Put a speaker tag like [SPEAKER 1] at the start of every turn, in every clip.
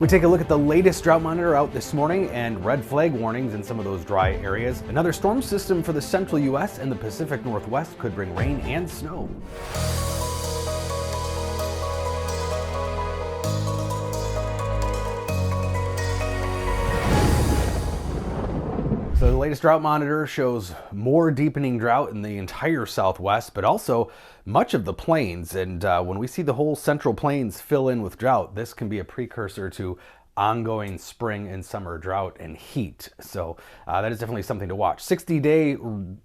[SPEAKER 1] We take a look at the latest drought monitor out this morning and red flag warnings in some of those dry areas. Another storm system for the Central U.S. and the Pacific Northwest could bring rain and snow. So the latest drought monitor shows more deepening drought in the entire Southwest, but also much of the plains. And when we see the whole Central Plains fill in with drought, this can be a precursor to ongoing spring and summer drought and heat. So that is definitely something to watch. 60-day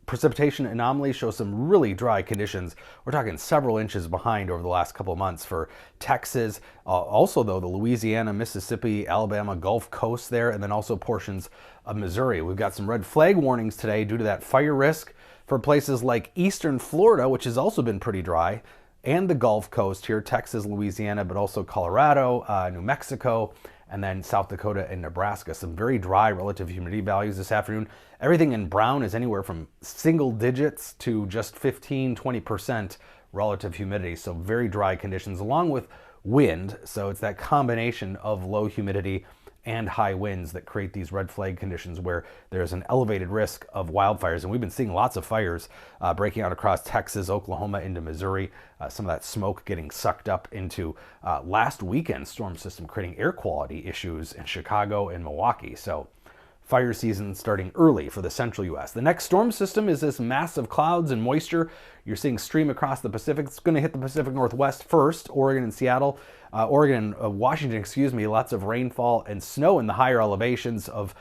[SPEAKER 1] precipitation anomalies show some really dry conditions. We're talking several inches behind over the last couple of months for Texas. Also, though, the Louisiana, Mississippi, Alabama, Gulf Coast there, and then also portions of Missouri. We've got some red flag warnings today due to that fire risk for places like eastern Florida, which has also been pretty dry, and the Gulf Coast here, Texas, Louisiana, but also Colorado, New Mexico, and then South Dakota and Nebraska. Some very dry relative humidity values this afternoon. Everything in brown is anywhere from single digits to just 15-20% relative humidity. So very dry conditions along with wind. So it's that combination of low humidity and high winds that create these red flag conditions where there's an elevated risk of wildfires. And we've been seeing lots of fires breaking out across Texas, Oklahoma, into Missouri. Some of that smoke getting sucked up into last weekend's storm system, creating air quality issues in Chicago and Milwaukee. So fire season starting early for the Central U.S. The next storm system is this mass of clouds and moisture you're seeing stream across the Pacific. It's going to hit the Pacific Northwest first, Oregon and Seattle, Oregon and Washington, lots of rainfall and snow in the higher elevations of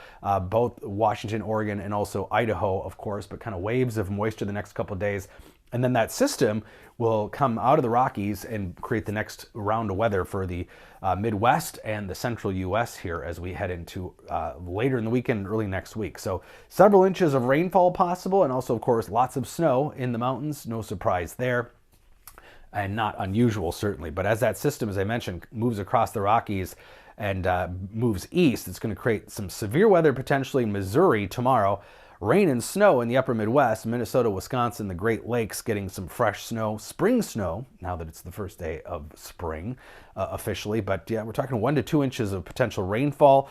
[SPEAKER 1] both Washington, Oregon, and also Idaho, of course, but kind of waves of moisture the next couple of days. And then that system will come out of the Rockies and create the next round of weather for the Midwest and the Central U.S. here as we head into later in the weekend, early next week. So several inches of rainfall possible, and also, of course, lots of snow in the mountains. No surprise there. And not unusual, certainly. But as that system, as I mentioned, moves across the Rockies and moves east, it's going to create some severe weather potentially in Missouri tomorrow. Rain and snow in the upper Midwest, Minnesota, Wisconsin, the Great Lakes getting some fresh snow, spring snow, now that it's the first day of spring officially. But yeah, we're talking 1 to 2 inches of potential rainfall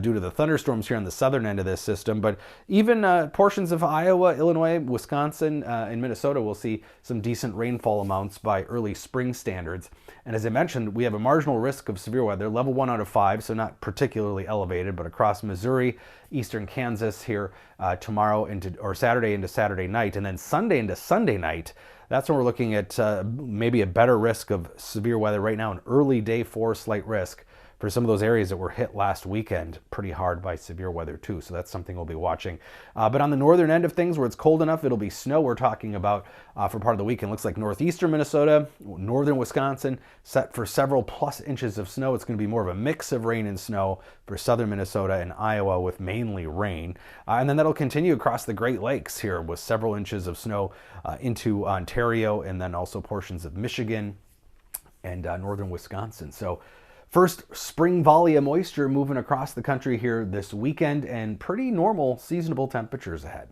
[SPEAKER 1] due to the thunderstorms here on the southern end of this system. But even portions of Iowa, Illinois, Wisconsin, and Minnesota will see some decent rainfall amounts by early spring standards. And as I mentioned, we have a marginal risk of severe weather, level 1 out of 5, so not particularly elevated, but across Missouri, eastern Kansas here tomorrow or Saturday into Saturday night, and then Sunday into Sunday night. That's when we're looking at maybe a better risk of severe weather right now, an early day 4 slight risk for some of those areas that were hit last weekend pretty hard by severe weather too. So that's something we'll be watching. But on the northern end of things where it's cold enough, it'll be snow we're talking about for part of the weekend. Looks like northeastern Minnesota, northern Wisconsin, set for several plus inches of snow. It's going to be more of a mix of rain and snow for southern Minnesota and Iowa with mainly rain. And then that'll continue across the Great Lakes here with several inches of snow into Ontario and then also portions of Michigan and northern Wisconsin. So first spring volley of moisture moving across the country here this weekend and pretty normal seasonable temperatures ahead.